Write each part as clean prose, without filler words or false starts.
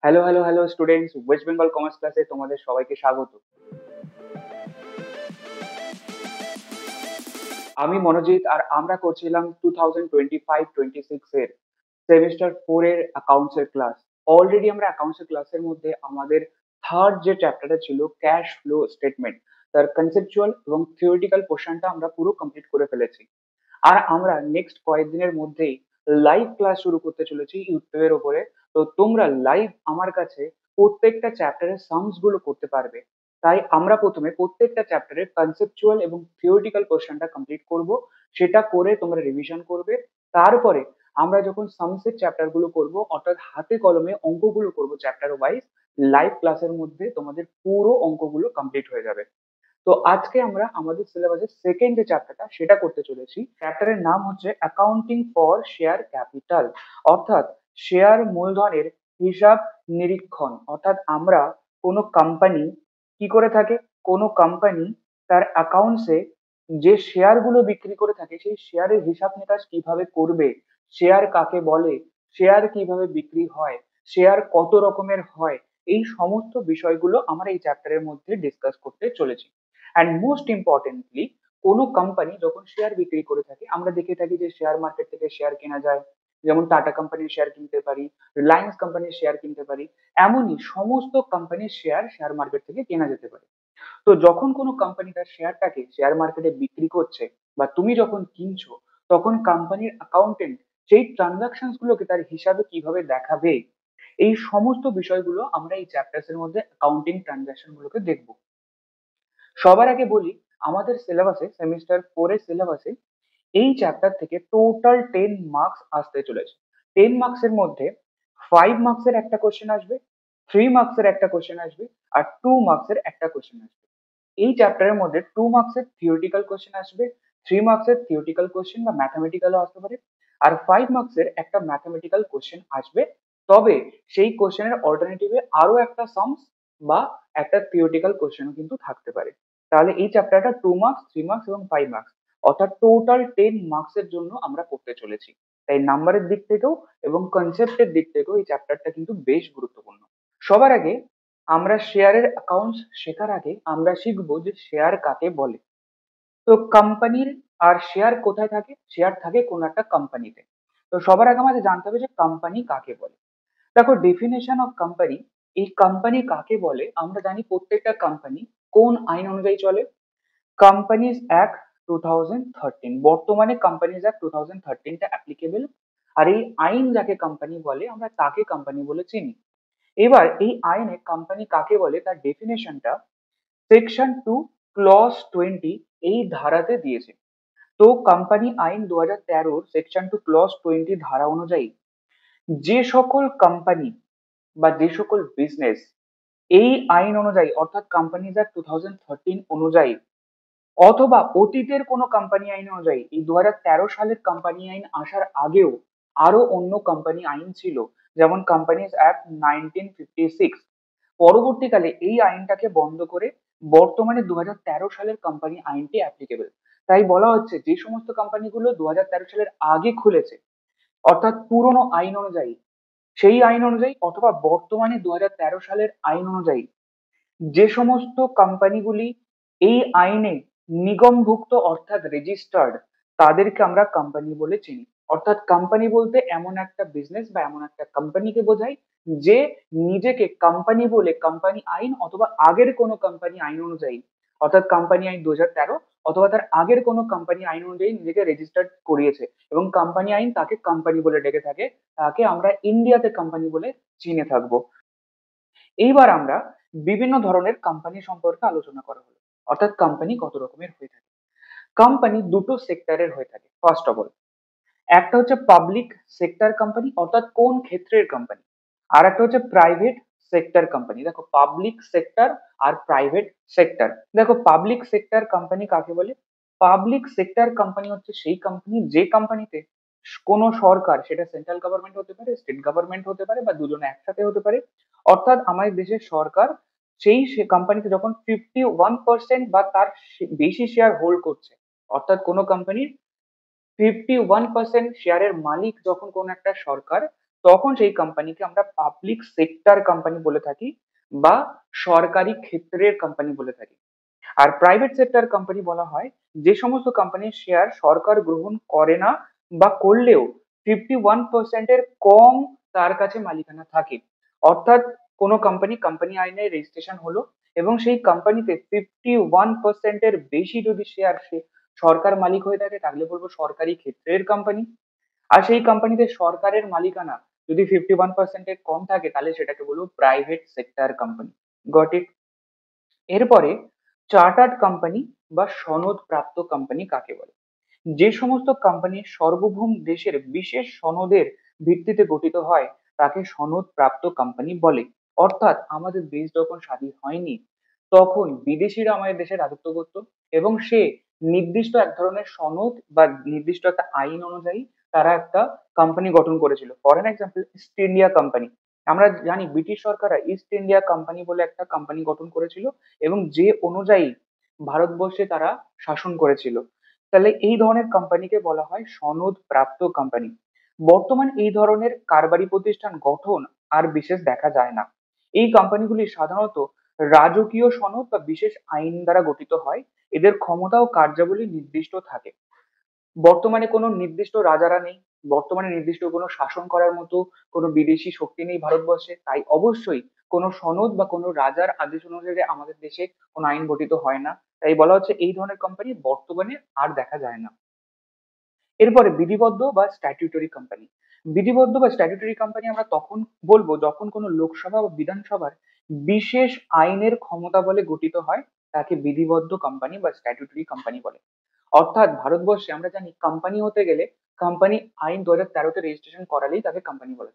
Hello hello hello students, West Bengal commerce ক্লাসে তোমাদের সবাইকে স্বাগত। আমি মনোজিৎ, আর আমরা করছিলাম 2025-26 এর সেমিস্টার 4 এর অ্যাকাউন্টস এর ক্লাস। অলরেডি আমরা অ্যাকাউন্টস এর ক্লাসের মধ্যে আমাদের থার্ড যে চ্যাপ্টারটা ছিল ক্যাশ ফ্লো স্টেটমেন্ট, তার কনসেপচুয়াল এবং থিওরিটিক্যাল পোর্শনটা আমরা পুরো কমপ্লিট করে ফেলেছি। আর আমরা নেক্সট কয়েকদিনের মধ্যেই লাইভ ক্লাস শুরু করতে চলেছি ইউটিউবের ওপরে। তো তোমরা লাইভ আমার কাছে প্রত্যেকটা চ্যাপ্টারের সামস গুলো করতে পারবে। তাই আমরা প্রথমে প্রত্যেকটা চ্যাপ্টারের কনসেপচুয়াল এবং থিওরিটিক্যাল পোর্শনটা কমপ্লিট করব। সেটা করে তোমরা রিভিশন করবে। তারপরে আমরা যখন সামসের চ্যাপ্টার গুলো করবো, অর্থাৎ হাতে কলমে অঙ্কগুলো করবো চ্যাপ্টার ওয়াইজ, লাইভ ক্লাসের মধ্যে তোমাদের পুরো অঙ্কগুলো কমপ্লিট হয়ে যাবে। তো আজকে আমরা আমাদের সিলেবাসের সেকেন্ড যে চ্যাপ্টারটা সেটা করতে চলেছি। চ্যাপ্টারের নাম হচ্ছে অ্যাকাউন্টিং ফর শেয়ার ক্যাপিটাল, অর্থাৎ শেয়ার মূলধনের হিসাব নিরীক্ষণ। অর্থাৎ আমরা কোনো কোম্পানি কি করে থাকে, কোনো কোম্পানি তার অ্যাকাউন্টসে যে শেয়ার গুলো বিক্রি করে থাকে সেই শেয়ারের হিসাব নিকাশ কিভাবে করবে, শেয়ার কাকে বলে, শেয়ার কিভাবে বিক্রি হয়, শেয়ার কত রকমের হয়, এই সমস্ত বিষয়গুলো আমরা এই চ্যাপ্টারের মধ্যে ডিসকাস করতে চলেছি। অ্যান্ড মোস্ট ইম্পর্টেন্টলি, কোনো কোম্পানি যখন শেয়ার বিক্রি করে থাকে আমরা দেখে থাকি যে শেয়ার মার্কেট থেকে শেয়ার কেনা যায়। যেমন টাটা কোম্পানির শেয়ার কিনতে পারি, রিলায়েন্স কোম্পানির শেয়ার কিনতে পারি। এমনই সমস্ত কোম্পানির শেয়ার শেয়ার মার্কেট থেকে কেনা যেতে পারে। তো যখন কোনো কোম্পানি তার শেয়ারটাকে শেয়ার মার্কেটে বিক্রি করছে বা তুমি যখন কিনছো, তখন কোম্পানির অ্যাকাউন্টেন্ট সেই ট্রানজাকশনস গুলোকে তার হিসাবে কিভাবে দেখাবে, এই সমস্ত বিষয়গুলো আমরা এই চ্যাপ্টার্স এর মধ্যে অ্যাকাউন্টিং ট্রানজাকশন গুলোকে দেখবো। সবার আগে বলি, আমাদের সিলেবাসে সেমিস্টার 4 এর সিলেবাসে এই চ্যাপ্টার থেকে টোটাল 10 মার্কস আসতে চলেছে। 10 মার্কসের মধ্যে 5 মার্কসের একটা কোশ্চেন আসবে, 3 মার্কসের একটা কোশ্চেন আসবে, আর 2 মার্কসের একটা কোশ্চেন আসবে। এই চ্যাপ্টারের মধ্যে 2 মার্কসের থিওরিটিক্যাল কোশ্চেন আসবে, 3 মার্কসের থিওরিটিক্যাল কোশ্চেন বা ম্যাথামেটিক্যালও আসতে পারে, আর 5 মার্কসের একটা ম্যাথামেটিক্যাল কোশ্চেন আসবে। তবে সেই কোশ্চেনের অল্টারনেটিভে আরো একটা সামস বা একটা থিওরিটিক্যাল কোশ্চেনও কিন্তু থাকতে পারে। তাহলে এই চ্যাপ্টারটা 2 মার্কস, 3 মার্কস এবং 5 মার্কস, অর্থাৎ টোটাল 10 মার্কসের জন্য আমরা করতে চলেছি। তাই নাম্বারের দিক থেকেও এবং কনসেপ্টের দিক থেকেও এই চ্যাপ্টারটা কিন্তু বেশ গুরুত্বপূর্ণ। সবার আগে আমরা শেয়ারের অ্যাকাউন্টস শেখার আগে আমরা শিখবো যে শেয়ার কাকে বলে। তো কোম্পানির আর শেয়ার কোথায় থাকে, শেয়ার থাকে কোন একটা কোম্পানিতে। তো সবার আগে আমাদের জানতে হবে যে কোম্পানি কাকে বলে। দেখো, ডেফিনেশন অফ কোম্পানি, এই কোম্পানি কাকে বলে আমরা জানি। প্রত্যেকটা কোম্পানি কোন আইন অনুযায়ী চলে? কোম্পানিজ অ্যাক্ট 2013, বর্তমানে কোম্পানিজ অ্যাক্ট 2013 টা অ্যাপ্লিকেবল। আর এই আইন যাকে কোম্পানি বলে আমরা তাকে কোম্পানি বলে চিনি। এবার এই আইনে কোম্পানি কাকে বলে তার ডেফিনেশনটা সেকশন 2 ক্লজ 20 এই ধারাতে দিয়েছে। তো কোম্পানি আইন 2013 সেকশন 2 ক্লজ 20 ধারা অনুযায়ী যে সকল কোম্পানি বা যে সকল বিজনেস এই আইন অনুযায়ী, অর্থাৎ কোম্পানিজ অ্যাক্ট 2013 অনুযায়ী, অথবা অতীতের কোনো কোম্পানি আইন অনুযায়ী, এই 2013 সালের কোম্পানি আইন আসার আগেও আরো অন্য কোম্পানি আইন ছিল, যেমন কোম্পানিজ অ্যাক্ট 1956, পরবর্তীকালে এই আইনটাকে বন্ধ করে বর্তমানে 2013 সালের কোম্পানি আইনটি অ্যাপ্লিকেবল। তাই বলা হচ্ছে যে সমস্ত কোম্পানিগুলো 2013 সালের আগে খুলেছে, অর্থাৎ পুরনো আইন অনুযায়ী, সেই আইন অনুযায়ী অথবা বর্তমানে 2013 সালের আইন অনুযায়ী যে সমস্ত কোম্পানিগুলি এই আইনে নিগমভুক্ত অর্থাৎ রেজিস্টার্ড, তাদেরকে আমরা কোম্পানি বলে চিনি। অর্থাৎ কোম্পানি বলতে এমন একটা বিজনেস বা এমন একটা কোম্পানিকে বোঝায় যে নিজেকে কোম্পানি বলে কোম্পানি আইন অথবা আগের কোনো কোম্পানি আইন অনুযায়ী, অর্থাৎ কোম্পানি আইন 2013 অথবা তার আগের কোনো কোম্পানি আইন অনুযায়ী নিজেকে রেজিস্টার্ড করিয়েছে এবং কোম্পানি আইন তাকে কোম্পানি বলে ডেকে থাকে। তাকে আমরা ইন্ডিয়াতে কোম্পানি বলে চিনে থাকবো। এইবার আমরা বিভিন্ন ধরনের কোম্পানি সম্পর্কে আলোচনা করা হলো, অর্থাৎ কোম্পানি কত রকমের হয়ে থাকে। কোম্পানি দুটো সেক্টরের হয়ে থাকে। ফার্স্ট অফ অল, একটা হচ্ছে পাবলিক সেক্টর কোম্পানি, অর্থাৎ কোন ক্ষেত্রের কোম্পানি। আর একটা হচ্ছে প্রাইভেট সেক্টর কোম্পানি। দেখো, পাবলিক সেক্টর আর প্রাইভেট সেক্টর। দেখো, পাবলিক সেক্টর কোম্পানি কাকে বলে? পাবলিক সেক্টর কোম্পানি হচ্ছে সেই কোম্পানি যে কোম্পানিতে কোনো সরকার, সেটা সেন্ট্রাল গভর্নমেন্ট হতে পারে, স্টেট গভর্নমেন্ট হতে পারে, বা দুজনে একসাথে হতে পারে, অর্থাৎ আমাদের দেশের সরকার সেই কোম্পানিতে যখন 51% বা তার বেশি শেয়ার হোল্ড করছে, অর্থাৎ কোনো কোম্পানির 51% শেয়ারের মালিক যখন কোন একটা সরকার, তখন সেই কোম্পানিকে আমরা পাবলিক সেক্টর কোম্পানি বলে থাকি বা সরকারি ক্ষেত্রের কোম্পানি বলে থাকি। আর প্রাইভেট সেক্টর কোম্পানি বলা হয় যে সমস্ত কোম্পানির শেয়ার সরকার গ্রহণ করে না বা করলেও 51% এর কম তার কাছে মালিকানা থাকে। অর্থাৎ কোনো কোম্পানি আইনে রেজিস্ট্রেশন হলো এবং সেই কোম্পানিতে 51% এর বেশি যদি শেয়ার সে সরকার মালিক হয়ে থাকে তাহলে বলবো সরকারি ক্ষেত্রের কোম্পানি। আর সেই কোম্পানিতে সরকারের মালিকানা যদি 51% এর কম থাকে তাহলে সেটাকে বলবো private sector company. Got it? এরপরে চার্টার্ড কোম্পানি বা সনদ প্রাপ্ত কোম্পানি কাকে বলে? যে সমস্ত কোম্পানি সার্বভৌম দেশের বিশেষ সনদের ভিত্তিতে গঠিত হয় তাকে সনদ প্রাপ্ত কোম্পানি বলে। অর্থাৎ আমাদের দেশ যখন স্বাধীন হয়নি তখন বিদেশিরা আমাদের দেশে রাজত্ব করত এবং সে নির্দিষ্ট এক ধরনের সনদ বা নির্দিষ্ট একটা আইন অনুযায়ী তারা একটা কোম্পানি গঠন করেছিল। For an example, east India company. আমরা জানি ব্রিটিশ সরকাররা ইস্ট ইন্ডিয়া কোম্পানি বলে একটা কোম্পানি গঠন করেছিল এবং যে অনুযায়ী ভারতবর্ষে তারা শাসন করেছিল। তাহলে এই ধরনের কোম্পানিকে বলা হয় সনদ প্রাপ্ত কোম্পানি। বর্তমান এই ধরনের কারবারি প্রতিষ্ঠান গঠন আর বিশেষ দেখা যায় না। এই কোম্পানিগুলি সাধারণত রাজকীয় সনদ বা বিশেষ আইন দ্বারা গঠিত হয়। এদের ক্ষমতা ও কার্যাবলী নির্দিষ্ট থাকে। বর্তমানে কোনো নির্দিষ্ট রাজারা নেই, বর্তমানে নির্দিষ্ট কোনো শাসন করার মতো কোনো বিদেশি শক্তি নেই ভারতবর্ষে, তাই অবশ্যই কোনো সনদ বা কোনো রাজার আদেশ অনুযায়ী আমাদের দেশে কোনো আইন গঠিত হয় না। তাই বলা হচ্ছে এই ধরনের কোম্পানি বর্তমানে আর দেখা যায় না। এরপরে বিধিবদ্ধ বা স্ট্যাটিউটরি কোম্পানি। বিধিবদ্ধ বা স্ট্যাটিউটরি কোম্পানি আমরা তখন বলবো যখন কোনো লোকসভা বা বিধানসভার বিশেষ আইনের ক্ষমতা বলে গঠিত হয়, তাকে বিধিবদ্ধ কোম্পানি বা স্ট্যাটিউটরি কোম্পানি বলে। অর্থাৎ ভারতবর্ষে আমরা জানি কোম্পানি হতে গেলে কোম্পানি আইন 2013-তে রেজিস্ট্রেশন করালেই তাকে কোম্পানি বলে।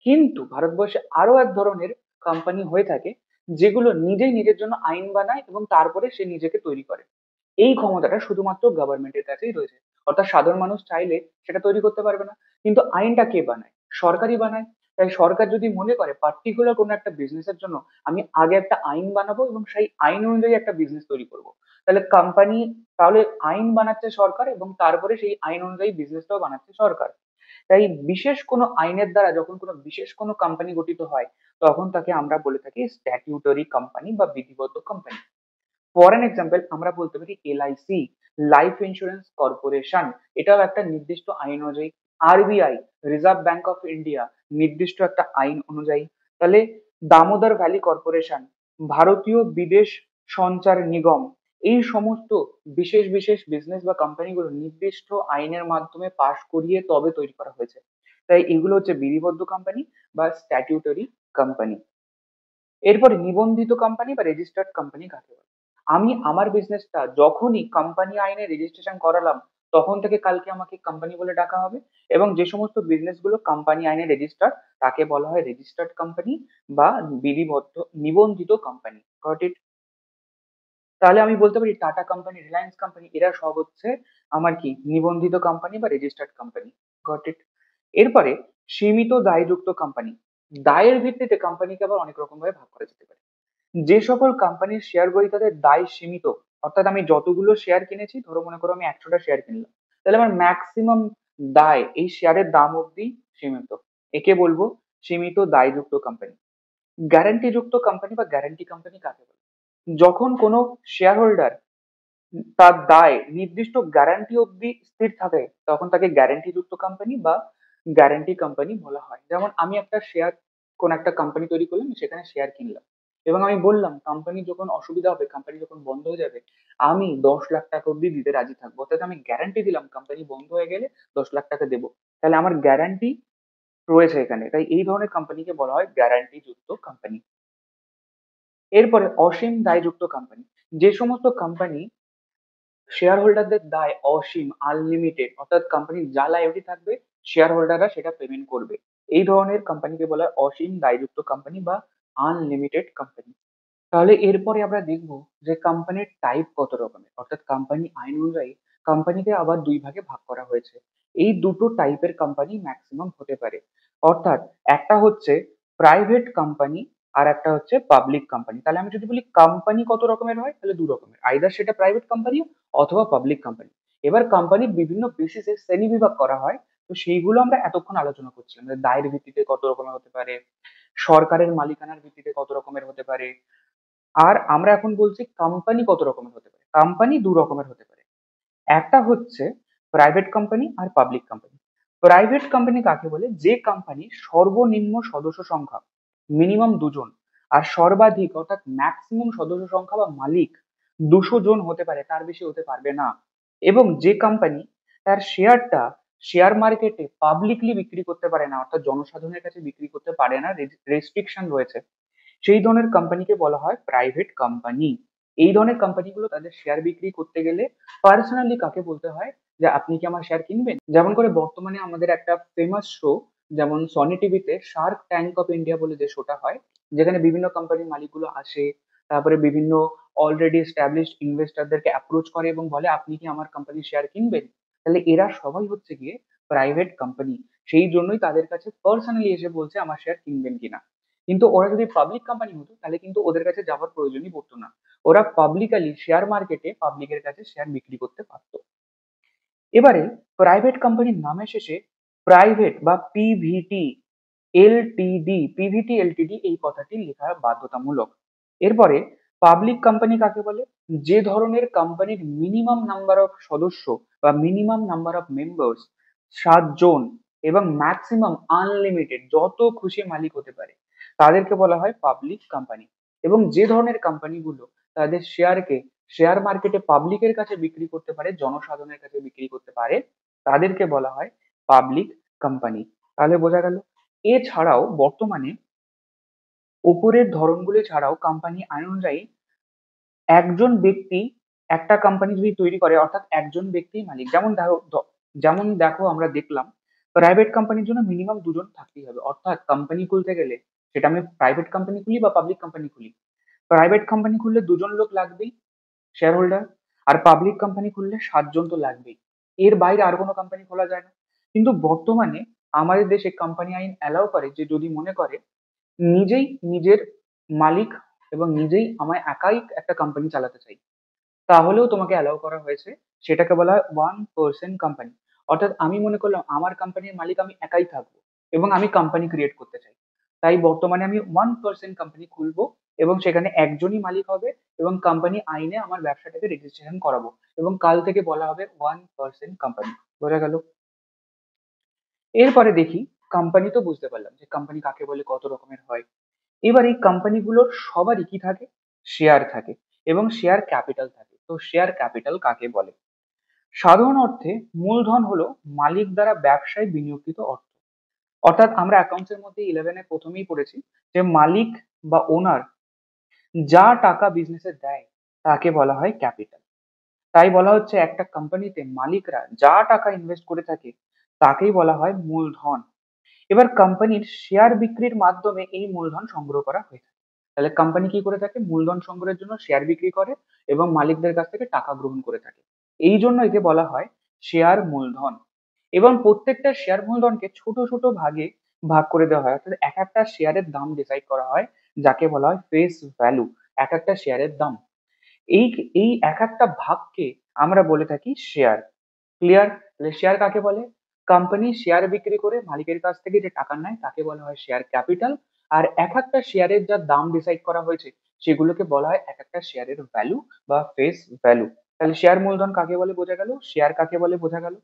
কিন্তু ভারতবর্ষে আরো এক ধরনের কোম্পানি হয়ে থাকে যেগুলো নিজেই নিজের জন্য আইন বানায় এবং তারপরে সে নিজেকে তৈরি করে। এই ক্ষমতাটা শুধুমাত্র গভর্নমেন্টের কাছেই রয়েছে। অর্থাৎ সাধারণ মানুষ চাইলে সেটা তৈরি করতে পারবে না। কিন্তু আইনটা কে বানায়? সরকারই বানায়। তাই সরকার যদি মনে করে পার্টিকুলার কোনো একটা বিজনেসের জন্য আমি আগে একটা আইন বানাবো এবং সেই আইন অনুযায়ী একটা বিজনেস তৈরি করব, তাহলে কোম্পানি, তাহলে আইন বানাচ্ছে সরকার এবং তারপরে সেই আইন অনুযায়ী বিজনেসটাও বানাচ্ছে সরকার। তাই বিশেষ কোনো আইনের দ্বারা যখন কোনো বিশেষ কোনো কোম্পানি গঠিত হয় তখন তাকে আমরা বলে থাকি স্ট্যাটিউটরি কোম্পানি বা বিধিবদ্ধ কোম্পানি। ফর এন এক্সাম্পল আমরা বলতে পারি এলআইসি, লাইফ ইন্স্যুরেন্স কর্পোরেশন, এটাও একটা নির্দিষ্ট আইন অনুযায়ী। RBI, reserve bank of India, নির্দিষ্ট একটা আইন অনুযায়ী। তাহলে দামোদর ভ্যালি কর্পোরেশন, ভারতীয় বিদেশ সঞ্চার নিগম, এই সমস্ত বিশেষ বিশেষ বিজনেস বা কোম্পানিগুলো নির্দিষ্ট আইনের মাধ্যমে পাশ করিয়ে তবে তৈরি করা হয়েছে। তাই এগুলো হচ্ছে বিধিবদ্ধ কোম্পানি বা স্ট্যাটিউটরি কোম্পানি। এরপরে নিবন্ধিত কোম্পানি বা রেজিস্টার্ড কোম্পানি কাকে বলে? আমি আমার বিজনেসটা যখনই কোম্পানি আইনে রেজিস্ট্রেশন করালাম তখন থেকে কালকে আমাকে কোম্পানি বলে ডাকা হবে এবং যে সমস্ত বিজনেস গুলো কোম্পানি আইনে রেজিস্টার্ড তাকে বলা হয় রেজিস্টার্ড কোম্পানি বা বিধিবদ্ধ নিবন্ধিত কোম্পানি। Got it? তাহলে আমি বলতে পারি টাটা কোম্পানি, রিলায়েন্স কোম্পানি এরা সব হচ্ছে আমার কি নিবন্ধিত কোম্পানি বা রেজিস্টার্ড কোম্পানি। Got it? এরপরে সীমিত দায়যুক্ত কোম্পানি। দায়ের ভিত্তিতে কোম্পানিকে আবার অনেক রকম ভাবে ভাগ করা যেতে পারে। যে সকল কোম্পানির শেয়ার গ্রহীতাদের দায় সীমিত, অর্থাৎ আমি যতগুলো শেয়ার কিনেছি, ধরো মনে করো আমি 100টা শেয়ার কিনলাম, তাহলে আমার ম্যাক্সিমাম দায় এই শেয়ারের দাম অবধি সীমিত, একে বলবো সীমিত দায়যুক্ত কোম্পানি। গ্যারান্টি যুক্ত কোম্পানি বা গ্যারান্টি কোম্পানি কাকে বলে? যখন কোনো শেয়ার হোল্ডার তার দায় নির্দিষ্ট গ্যারান্টি অবধি স্থির থাকে তখন তাকে গ্যারান্টি যুক্ত কোম্পানি বা গ্যারান্টি কোম্পানি বলা হয়। যেমন আমি একটা শেয়ার, কোন একটা কোম্পানি তৈরি করলাম, সেখানে শেয়ার কিনলাম এবং আমি বললাম কোম্পানি যখন অসুবিধা হবে, কোম্পানি যখন বন্ধ হয়ে যাবে, আমি 10 লাখ টাকা অব্দি দিতে রাজি থাকবো। অর্থাৎ আমি গ্যারান্টি দিলাম কোম্পানি বন্ধ হয়ে গেলে 10 লাখ টাকা দেবো। তাহলে আমার গ্যারান্টি রয়েছে এখানে, তাই এই ধরনের কোম্পানিকে বলা হয় গ্যারান্টি যুক্ত কোম্পানি। এরপরে অসীম দায়যুক্ত কোম্পানি। যে সমস্ত কোম্পানি শেয়ার হোল্ডারদের দায় অসীম, আনলিমিটেড, অর্থাৎ কোম্পানির যা লাইবিলিটি থাকবে শেয়ার হোল্ডাররা সেটা পেমেন্ট করবে, এই ধরনের কোম্পানিকে বলা হয় অসীম দায়যুক্ত কোম্পানি বা আনলিমিটেড কোম্পানি। তাহলে এরপরে আমরা দেখবো যে কোম্পানির টাইপ কত রকমের, অর্থাৎ কোম্পানি আইন অনুযায়ী কোম্পানিকে আবার দুই ভাগে ভাগ করা হয়েছে। এই দুটো টাইপের কোম্পানি ম্যাক্সিমাম হতে পারে। অর্থাৎ একটা হচ্ছে প্রাইভেট কোম্পানি আর একটা হচ্ছে পাবলিক কোম্পানি। তাহলে আমি যদি বলি কোম্পানি কত রকমের হয়, তাহলে দু রকমের, আইদার সেটা প্রাইভেট কোম্পানি অথবা পাবলিক কোম্পানি। এবার কোম্পানির বিভিন্ন বেসিসে শ্রেণী বিভাগ করা হয় তো সেইগুলো আমরা এতক্ষণ আলোচনা করছিলাম যে দায়ের ভিত্তিতে কত রকমের হতে পারে, সরকারের মালিকানার ভিত্তিতে কত রকমের হতে পারে। আর আমরা এখন বলছি কোম্পানি কত রকমের হতে পারে। কোম্পানি দু রকমের হতে পারে, একটা হচ্ছে প্রাইভেট কোম্পানি আর পাবলিক কোম্পানি। প্রাইভেট কোম্পানি কাকে বলে? যে কোম্পানি সর্বনিম্ন সদস্য সংখ্যা মিনিমাম 2 জন আর সর্বাধিক অর্থাৎ ম্যাক্সিমাম সদস্য সংখ্যা বা মালিক 200 জন হতে পারে, তার বেশি হতে পারবে না। এবং যে কোম্পানি তার শেয়ারটা শেয়ার মার্কেটে পাবলিকলি বিক্রি করতে পারে না, অর্থাৎ জনসাধারণের কাছে বিক্রি করতে পারে না, রেস্ট্রিকশন রয়েছে, সেই ধরনের কোম্পানিকে বলা হয় প্রাইভেট কোম্পানি। এই ধরনের কোম্পানিগুলো তাদের শেয়ার বিক্রি করতে গেলে পার্সোনালি কাকে বলতে হয় যে আপনি কি আমার শেয়ার কিনবেন? যেমন করে বর্তমানে আমাদের একটা ফেমাস শো, যেমন সনি টিভিতে শার্ক ট্যাঙ্ক অফ ইন্ডিয়া বলে যে শোটা হয়, যেখানে বিভিন্ন কোম্পানির মালিকগুলো আসে, তারপরে বিভিন্ন অলরেডি এস্টাবলিশড ইনভেস্টরদেরকে অ্যাপ্রোচ করে এবং বলে আপনি কি আমার কোম্পানির শেয়ার কিনবেন? তাহলে এরা সবাই হচ্ছে গিয়ে প্রাইভেট কোম্পানি। সেই জন্যই তাদের কাছে পার্সোনালি এসে বলছে আমার শেয়ার কিনবেন কিনা। কিন্তু ওরা যদি পাবলিক কোম্পানি হতো তাহলে কিন্তু ওদের কাছে যাওয়ার প্রয়োজনই পড়তো না। ওরা পাবলিকালি শেয়ার মার্কেটে পাবলিকের কাছে শেয়ার বিক্রি করতে পারতো। এবারে প্রাইভেট কোম্পানির নামের শেষে প্রাইভেট বা পিভিটি এলটিডি এই কথাটি লেখা বাধ্যতামূলক। এরপরে পাবলিক কোম্পানি কাকে বলে? যে ধরনের কোম্পানির মিনিমাম নাম্বার অফ সদস্য বা মিনিমাম নাম্বার অফ মেম্বার্স 7 জন এবং ম্যাক্সিমাম আনলিমিটেড যত খুশি মালিক হতে পারে, তাদেরকে বলা হয় পাবলিক কোম্পানি। এবং যে ধরনের কোম্পানিগুলো তাদের শেয়ারকে শেয়ার মার্কেটে পাবলিকের কাছে বিক্রি করতে পারে, জনসাধারণের কাছে বিক্রি করতে পারে, তাদেরকে বলা হয় পাবলিক কোম্পানি। তাহলে বোঝা গেল। এছাড়াও বর্তমানে ওপরের ধরনগুলি ছাড়াও কোম্পানি আইন অনুযায়ী একজন ব্যক্তি একটা কোম্পানি যদি তৈরি করে, অর্থাৎ একজন ব্যক্তি মালিক। যেমন দেখো আমরা দেখলাম প্রাইভেট কোম্পানির জন্য মিনিমাম 2 জন থাকতেই হবে, অর্থাৎ কোম্পানি খুলতে গেলে সেটা আমি প্রাইভেট কোম্পানি খুলি বা পাবলিক কোম্পানি খুলি, প্রাইভেট কোম্পানি খুললে 2 জন লোক লাগবেই, শেয়ার হোল্ডার। আর পাবলিক কোম্পানি খুললে 7 জন তো লাগবেই। এর বাইরে আর কোনো কোম্পানি খোলা যায় না। কিন্তু বর্তমানে আমাদের দেশে কোম্পানি আইন অ্যালাউ করে যে যদি মনে করে নিজেই নিজের মালিক এবং নিজেই আমায় একাই একটা কোম্পানি চালাতে চাই, তাহলেও তোমাকে অ্যালাউ করা হয়েছে। সেটাকে বলা হয় 1% কোম্পানি। অর্থাৎ আমি মনে করলাম আমার কোম্পানির মালিক আমি একাই থাকবো এবং আমি কোম্পানি ক্রিয়েট করতে চাই, তাই বর্তমানে আমি 1% কোম্পানি খুলবো এবং সেখানে একজনই মালিক হবে এবং কোম্পানি আইনে আমার ব্যবসাটাকে রেজিস্ট্রেশন করাবো এবং কাল থেকে বলা হবে 1% কোম্পানি। বোঝা গেল? এরপরে দেখি, কোম্পানি তো বুঝতে পারলাম যে কোম্পানি কাকে বলে, কত রকমের হয়। এবার এই কোম্পানিগুলোর সবারই কি থাকে? শেয়ার থাকে এবং শেয়ার ক্যাপিটাল থাকে। তো শেয়ার ক্যাপিটাল কাকে বলে? সাধারণ অর্থে মূলধন হলো মালিক দ্বারা ব্যবসায় বিনিয়োগকৃত অর্থ। অর্থাৎ আমরা অ্যাকাউন্টসের মধ্যে 11-এ প্রথমেই পড়েছি যে মালিক বা ওনার যা টাকা বিজনেসে দেয় তাকে বলা হয় ক্যাপিটাল। তাই বলা হচ্ছে একটা কোম্পানিতে মালিকরা যা টাকা ইনভেস্ট করে থাকে তাকেই বলা হয় মূলধন। এবার কোম্পানির শেয়ার বিক্রির মাধ্যমে এই মূলধন সংগ্রহ করা হয়ে থাকে। তাহলে কোম্পানি কি করে থাকে? মূলধন সংগ্রহের জন্য শেয়ার বিক্রি করে এবং মালিকদের কাছ থেকে টাকা গ্রহণ করে থাকে। এই জন্য একে বলা হয় শেয়ার মূলধন। এবং প্রত্যেকটা শেয়ার মূলধনকে ছোট ছোট ভাগে ভাগ করে দেওয়া হয়, অর্থাৎ এক একটা শেয়ারের দাম ডিসাইড করা হয়, যাকে বলা হয় ফেস ভ্যালু। এক একটা শেয়ারের দাম, এই এই এক একটা ভাগকে আমরা বলে থাকি শেয়ার। ক্লিয়ার? তাহলে শেয়ার কাকে বলে? কোম্পানি শেয়ার বিক্রি করে মালিকের কাছ থেকে যে টাকা নেয় তাকে বলা হয় শেয়ার ক্যাপিটাল। আর এক একটা শেয়ারের যা দাম ডিসাইড করা হয়েছে সেগুলোকে বলা হয় এক একটা শেয়ারের ভ্যালু বা ফেস ভ্যালু। তাহলে শেয়ার মূলধন কাকে বলে বোঝা গেল, শেয়ার কাকে বলে বোঝা গেল।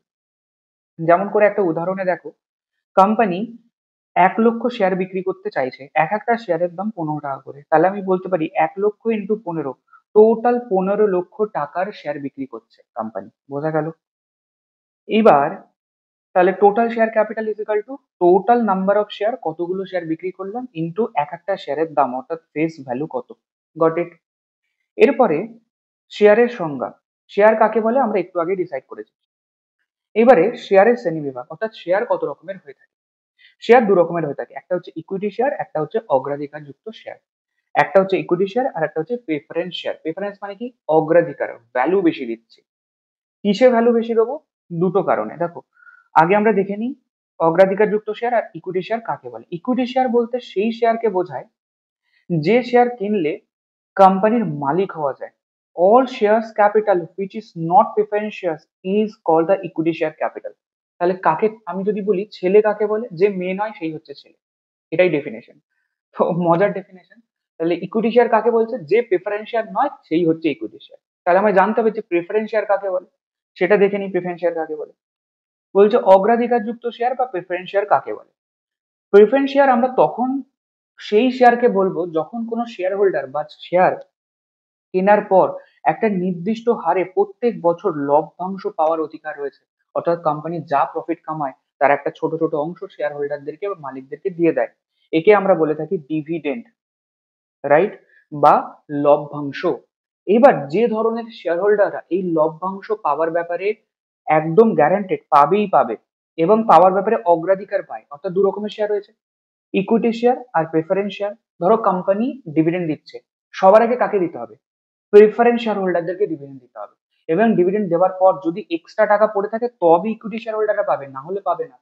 যেমন করে একটা উদাহরণে দেখো, কোম্পানি 1 লক্ষ শেয়ার বিক্রি করতে চাইছে, এক একটা শেয়ারের দাম 15 টাকা করে, তাহলে আমি বলতে পারি 1 লক্ষ ইন্টু 15, টোটাল 15 লক্ষ টাকার শেয়ার বিক্রি করছে কোম্পানি। বোঝা গেল? এইবার তাহলে total share capital is equal to total number of share, কতগুলো শেয়ার বিক্রি করলাম, ইন্টু এক একটা শেয়ারের দাম অর্থাৎ ফেস ভ্যালু কত। Got it? এরপরে শেয়ারের সংজ্ঞা। শেয়ার কাকে বলে আমরা একটু আগে ডিসাইড করেছি। এবারে শেয়ারের শ্রেণীবিভাগ, অর্থাৎ শেয়ার কত রকমের হয়ে থাকে। শেয়ার 2 রকমের হয়ে থাকে, একটা হচ্ছে ইকুইটি শেয়ার, একটা হচ্ছে অগ্রাধিকার যুক্ত শেয়ার। একটা হচ্ছে ইকুইটি শেয়ার আর একটা হচ্ছে প্রেফারেন্স শেয়ার। প্রেফারেন্স মানে কি? অগ্রাধিকার, ভ্যালু বেশি দিচ্ছে। কিসে ভ্যালু বেশি দেবো? দুটো কারণে। দেখো, আগে আমরা দেখে নিই অগ্রাধিকার যুক্ত শেয়ার আর ইকুইটি শেয়ার কাকে বলে। ইকুইটি শেয়ার বলতে সেই শেয়ারকে বোঝায় যে শেয়ার কিনলে কোম্পানির মালিক হওয়া যায়। All shares capital which is not preference shares is called the equity share capital. তাহলে কাকে, আমি যদি বলি ছেলে কাকে বলে, যে মেয়ে নয় সেই হচ্ছে ছেলে, এটাই ডেফিনেশন। তো মজার ডেফিনেশন। তাহলে ইকুইটি শেয়ার কাকে বলছে, যে প্রেফারেন্স শেয়ার নয় সেই হচ্ছে ইকুইটি শেয়ার। তাহলে আমায় জানতে হবে যে প্রেফারেন্স শেয়ার কাকে বলে, সেটা দেখে নিই প্রেফারেন্স শেয়ার কাকে বলে। বলছে অগ্রাধিকারযুক্ত শেয়ার বা প্রেফারেন্স শেয়ার কাকে বলে। প্রেফারেন্স শেয়ার আমরা তখন সেই শেয়ারকে বলবো যখন কোনো শেয়ার হোল্ডার বা শেয়ার কেনার পর একটা নির্দিষ্ট হারে প্রত্যেক বছর লভ্যাংশ পাওয়ার অধিকার রয়েছে। অর্থাৎ কোম্পানি যা প্রফিট কামায় তার একটা ছোট ছোট অংশ শেয়ার হোল্ডারদেরকে বা মালিকদেরকে দিয়ে দেয়। একে আমরা বলে থাকি ডিভিডেন্ড, রাইট, বা লভ্যাংশ। এবার যে ধরনের শেয়ার হোল্ডাররা এই লভ্যাংশ পাওয়ার ব্যাপারে একদম গ্যারান্টেড পাবেই পাবে এবং পাওয়ার ব্যাপারে অগ্রাধিকার পায়, অর্থাৎ দু রকমের শেয়ার রয়েছে, ইকুইটি শেয়ার আর প্রেফারেন্স শেয়ার। ধরো কোম্পানি ডিভিডেন্ড দিচ্ছে, সবার আগে কাকে দিতে হবে, প্রেফারেন্স শেয়ার হোল্ডারদেরকে ডিভিডেন্ড দিতে হবে। এবং ডিভিডেন্ড দেওয়ার পর যদি এক্সট্রা টাকা পড়ে থাকে তবে ইকুইটি শেয়ার হোল্ডাররা পাবে, না হলে পাবে না।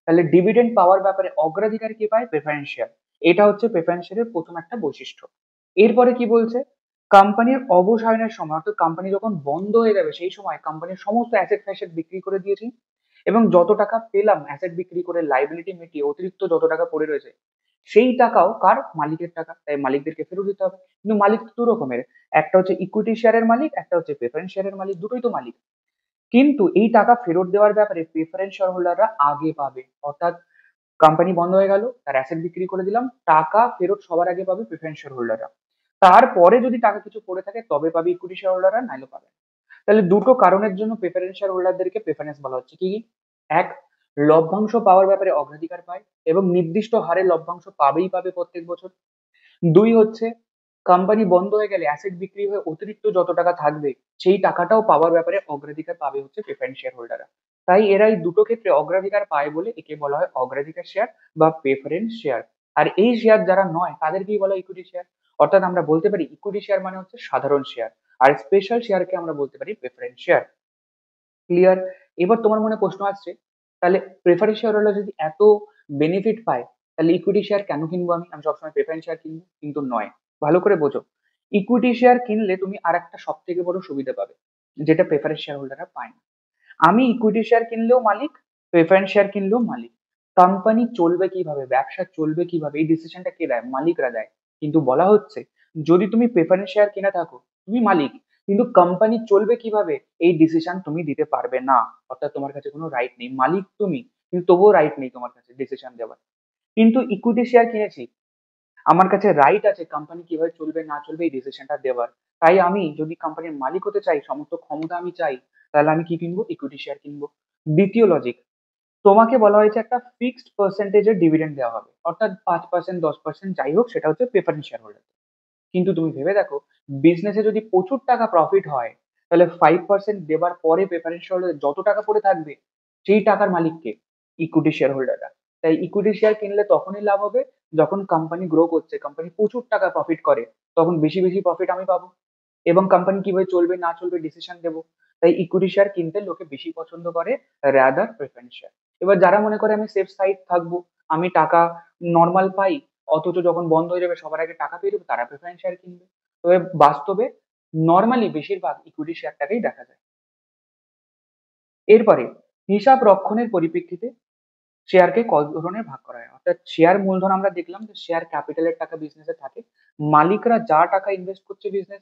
তাহলে ডিভিডেন্ড পাওয়ার ব্যাপারে অগ্রাধিকার কে পায়, প্রেফারেন্স শেয়ার। এটা হচ্ছে প্রেফারেন্স শেয়ারের প্রথম একটা বৈশিষ্ট্য। এরপরে কি বলছে, কোম্পানির অবসায়নের সময়, অর্থাৎ কোম্পানি যখন বন্ধ হয়ে যাবে সেই সময় কোম্পানির সমস্ত অ্যাসেট ফ্যাসেট বিক্রি করে দিয়েছি এবং যত টাকা পেলাম অ্যাসেট বিক্রি করে, লাইবিলিটি মিটিয়ে অতিরিক্ত যত টাকা পড়ে রয়েছে সেই টাকাও কার, মালিকের টাকা, তাই মালিকদেরকে ফেরত দিতে হবে। কিন্তু মালিক তো দু রকমের, একটা হচ্ছে ইকুইটি শেয়ারের মালিক, একটা হচ্ছে প্রেফারেন্স শেয়ারের মালিক, দুটোই তো মালিক। কিন্তু এই টাকা ফেরত দেওয়ার ব্যাপারে প্রেফারেন্স শেয়ার হোল্ডাররা আগে পাবে। অর্থাৎ কোম্পানি বন্ধ হয়ে গেল, তার অ্যাসেট বিক্রি করে দিলাম, টাকা ফেরত সবার আগে পাবে প্রেফারেন্স শেয়ার হোল্ডাররা। তারপরে যদি টাকা কিছু পড়ে থাকে তবে পাবে ইকুইটি শেয়ার হোল্ডাররা, নাইলে পাবে না। তাহলে দুটো কারণের জন্য প্রেফারেন্স শেয়ার হোল্ডারদেরকে প্রেফারেন্স বলা হচ্ছে। কি কি? এক, লভ্যাংশ পাওয়ার ব্যাপারে অগ্রাধিকার পায় এবং নির্দিষ্ট হারে লভ্যাংশ পাবেই পাবে প্রত্যেক বছর। দুই হচ্ছে, কোম্পানি বন্ধ হয়ে গেলে অ্যাসেট বিক্রি হয়ে অতিরিক্ত যত টাকা থাকবে সেই টাকাটাও পাওয়ার ব্যাপারে অগ্রাধিকার পাবে হচ্ছে প্রেফারেন্স শেয়ার হোল্ডাররা। তাই এরা এই দুটো ক্ষেত্রে অগ্রাধিকার পায় বলে একে বলা হয় অগ্রাধিকার শেয়ার বা প্রেফারেন্স শেয়ার। আর এই শেয়ার যারা নয় তাদেরকেই বলা হয় ইকুইটি শেয়ার। অর্থাৎ আমরা বলতে পারি ইকুইটি শেয়ার মানে হচ্ছে সাধারণ শেয়ার, আর স্পেশাল শেয়ারকে আমরা বলতে পারি প্রেফারেন্স শেয়ার। ক্লিয়ার? এবার তোমার মনে প্রশ্ন আসছে, তাহলে প্রেফারেন্স শেয়ার হোল্ডার যদি এত বেনিফিট পায় তাহলে ইকুইটি শেয়ার কেন কিনবো, আমি আমি সবসময় প্রেফারেন্স শেয়ার কিনবো? কিন্তু নয়। ভালো করে বোঝো, ইকুইটি শেয়ার কিনলে তুমি আর একটা সব থেকে বড় সুবিধা পাবে যেটা প্রেফারেন্স শেয়ার হোল্ডাররা পায় না। আমি ইকুইটি শেয়ার কিনলেও মালিক, প্রেফারেন্স শেয়ার কিনলেও মালিক। কোম্পানি চলবে কিভাবে, ব্যবসা চলবে কিভাবে, এই ডিসিশনটা কে দেয়, মালিকরা দেয়। কিন্তু বলা হচ্ছে যদি তুমি প্রেফারেন্স শেয়ার কিনে থাকো তুমি মালিক, কিন্তু কোম্পানি চলবে কিভাবে এই ডিসিশন তুমি দিতে পারবে না। অর্থাৎ তোমার কাছে কোনো রাইট নেই, মালিক তুমি কিন্তু তবুও রাইট নেই তোমার কাছে ডিসিশন দেওয়ার। কিন্তু ইকুইটি শেয়ার কিনেছি, আমার কাছে রাইট আছে কোম্পানি কিভাবে চলবে না চলবে এই ডিসিশনটা দেওয়ার। তাই আমি যদি কোম্পানির মালিক হতে চাই, সমস্ত ক্ষমতা আমি চাই, তাহলে আমি কি কিনবো, ইকুইটি শেয়ার কিনবো। দ্বিতীয় লজিক, তোমাকে বলা হয়েছে একটা ফিক্সড পার্সেন্টেজের ডিভিডেন্ড দেওয়া হবে, অর্থাৎ 5%, 10% যাই হোক, সেটা হচ্ছে প্রেফারেন্স শেয়ার হোল্ডার। কিন্তু তুমি ভেবে দেখো, বিজনেসে যদি প্রচুর টাকা প্রফিট হয় তাহলে 5% দেবার পরে প্রেফারেন্স শেয়ার হোল্ডার যত টাকা পড়ে থাকবে সেই টাকার মালিককে, ইকুইটি শেয়ার হোল্ডাররা। তাই ইকুইটি শেয়ার কিনলে তখনই লাভ হবে যখন কোম্পানি গ্রো করছে, কোম্পানি প্রচুর টাকা প্রফিট করে, তখন বেশি বেশি প্রফিট আমি পাবো এবং কোম্পানি কিভাবে চলবে না চলবে ডিসিশন দেবো। তাই ইকুইটি শেয়ার কিনতে লোকে বেশি পছন্দ করে রাদার প্রেফারেন্স শেয়ার। এবার যারা মনে করে আমি সেফ সাইড থাকবো, আমি টাকা নর্মাল পাই, অথচ যখন বন্ধ হয়ে যাবে সবার আগে টাকা পেয়ে যাবো, তারা প্রেফারেন্স শেয়ার কিনবে। তবে বাস্তবে নর্মালি বেশিরভাগ ইকুইটি শেয়ারটাকেই দেখা যায়। এরপরে হিসাব রক্ষণের পরিপ্রেক্ষিতে শেয়ারকে কত ধরনের ভাগ করা হয়। অর্থাৎ শেয়ার মূলধন আমরা দেখলাম যে শেয়ার ক্যাপিটালের টাকা বিজনেসে থাকে, মালিকরা যা টাকা ইনভেস্ট করছে বিজনেস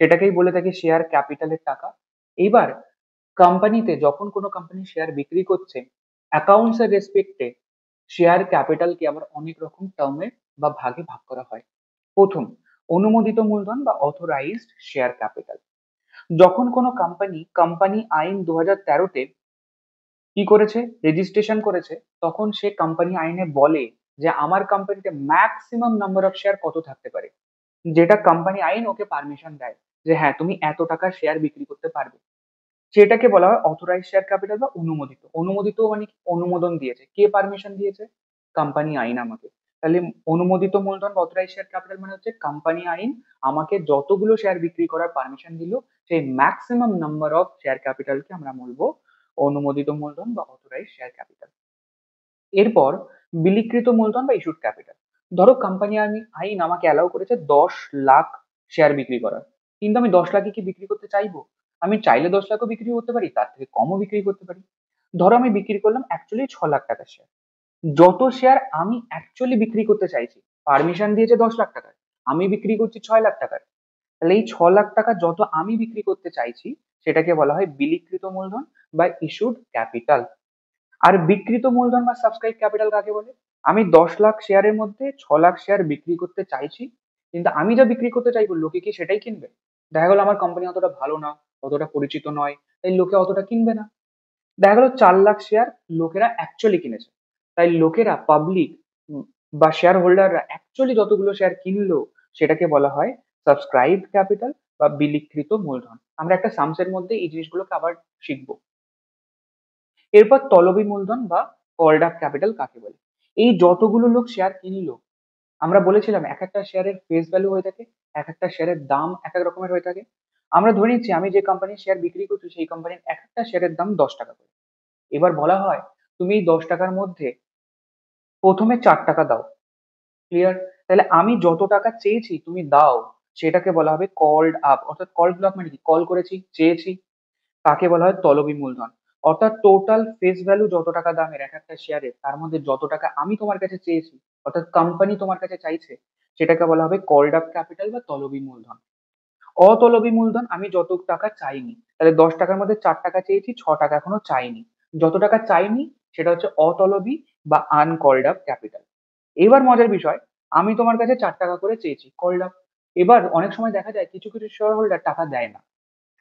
সেটাকেই বলে থাকি শেয়ার ক্যাপিটালের টাকা। এইবার কোম্পানিতে যখন কোনো কোম্পানি শেয়ার বিক্রি করছে, অ্যাকাউন্টস এর রেসপেক্টে শেয়ার ক্যাপিটালকে আবার অনেক রকম টার্মে বা ভাগে ভাগ করা হয়। প্রথম, অনুমোদিত মূলধন বা অথরাইজড শেয়ার ক্যাপিটাল। যখন কোনো কোম্পানি কোম্পানি আইন 2013-তে কি করেছে, রেজিস্ট্রেশন করেছে, তখন সে কোম্পানি আইনে বলে যে আমার কোম্পানিতে ম্যাক্সিমাম নাম্বার অফ শেয়ার কত থাকতে পারে, যেটা কোম্পানি আইন ওকে পারমিশন দেয় যে হ্যাঁ তুমি এত টাকার শেয়ার বিক্রি করতে পারবে। সেটাকে বলা হয় অথরাইজ শেয়ার ক্যাপিটাল বা অনুমোদিত। অনুমোদিত মানে কি? অনুমোদন দিয়েছে, কে পারমিশন দিয়েছে, কোম্পানি আইন আমাকে। তাহলে অনুমোদিত মূলধন বা অথরাইজ শেয়ার ক্যাপিটাল মানে হচ্ছে কোম্পানি আইন আমাকে যতগুলো শেয়ার বিক্রি করার পারমিশন দিল সেই ম্যাক্সিমাম নাম্বার অফ শেয়ার ক্যাপিটালকে আমরা বলবো অনুমোদিত মূলধন বা অথরাইজ শেয়ার ক্যাপিটাল। এরপর বিলিকৃত মূলধন বা ইস্যুড ক্যাপিটাল। ধরো কোম্পানি আইন আমাকে অ্যালাউ করেছে 10 লাখ শেয়ার বিক্রি করার, কিন্তু আমি 10 লাখে কি বিক্রি করতে চাইবো? আমি চাইলে 10 লাখও বিক্রি করতে পারি, তার থেকে কমও বিক্রি করতে পারি। ধরো আমি বিক্রি করলাম অ্যাকচুয়ালি 6 লাখ টাকা শেয়ার, যত শেয়ার আমি অ্যাকচুয়ালি বিক্রি করতে চাইছি, পারমিশন দিয়েছে 10 লাখ টাকার, আমি বিক্রি করছি 6 লাখ টাকার, তাহলে এই 6 লাখ টাকা যত আমি বিক্রি করতে চাইছি সেটাকে বলা হয় বিলিকৃত মূলধন বা ইস্যুড ক্যাপিটাল। আর বিকৃত মূলধন বা সাবস্ক্রাইব ক্যাপিটাল কাকে বলে? আমি 10 লাখ শেয়ারের মধ্যে 6 লাখ শেয়ার বিক্রি করতে চাইছি, কিন্তু আমি যা বিক্রি করতে চাইবো লোকে কি সেটাই কিনবে? দেখা গেলো আমার কোম্পানি অতটা ভালো না, অতটা পরিচিত নয়, তাই লোকে অতটা কিনবে না। দেখা গেলো 4 লাখ শেয়ার লোকেরা অ্যাকচুয়ালি কিনেছে, তাই লোকেরা পাবলিক বা শেয়ার হোল্ডাররা অ্যাকচুয়ালি যতগুলো শেয়ার কিনলো সেটাকে বলা হয় সাবস্ক্রাইব ক্যাপিটাল বা বিলিকৃত মূলধন। আমরা একটা সামসের মধ্যে এই জিনিসগুলোকে আবার শিখবো। এরপর তলবি মূলধন বা কল্ড আপ ক্যাপিটাল কাকে বলে? এই যতগুলো লোক শেয়ার কিনলো, আমরা বলেছিলাম এক একটা শেয়ারের ফেস ভ্যালু হয়ে থাকে, এক একটা শেয়ারের দাম এক এক রকমের হয়ে থাকে। আমরা ধরে নিচ্ছি আমি যে কোম্পানির শেয়ার বিক্রি করছি সেই কোম্পানির এক একটা শেয়ারের দাম 10 টাকা করে। এবার বলা হয় তুমি এই 10 টাকার মধ্যে প্রথমে 4 টাকা দাও। ক্লিয়ার? তাহলে আমি যত টাকা চেয়েছি তুমি দাও, সেটাকে বলা হবে কল্ড আপ। অর্থাৎ কল্ড আপ মানে কি? কল করেছি, চেয়েছি, তাকে বলা হয় তলবি মূলধন। অর্থাৎ টোটাল ফেস ভ্যালু যত টাকা দামের এক একটা শেয়ারের, তার মধ্যে যত টাকা আমি তোমার কাছে চেয়েছি, অর্থাৎ কোম্পানি তোমার কাছে চাইছে, সেটাকে বলা হবে কল্ড আপ ক্যাপিটাল বা তলবি মূলধন। অতলবি মূলধন আমি যত টাকা চাইনি, তাহলে 10 টাকার মধ্যে 4 টাকা চেয়েছি, 6 টাকা এখনো চাইনি, যত টাকা চাইনি সেটা হচ্ছে অতলবি বা আনকল্ড আপ ক্যাপিটাল। এবার মজার বিষয়, আমি তোমার কাছে 4 টাকা করে চেয়েছি, কল্ড আপ। এবার অনেক সময় দেখা যায় কিছু কিছু শেয়ার হোল্ডার টাকা দেয় না,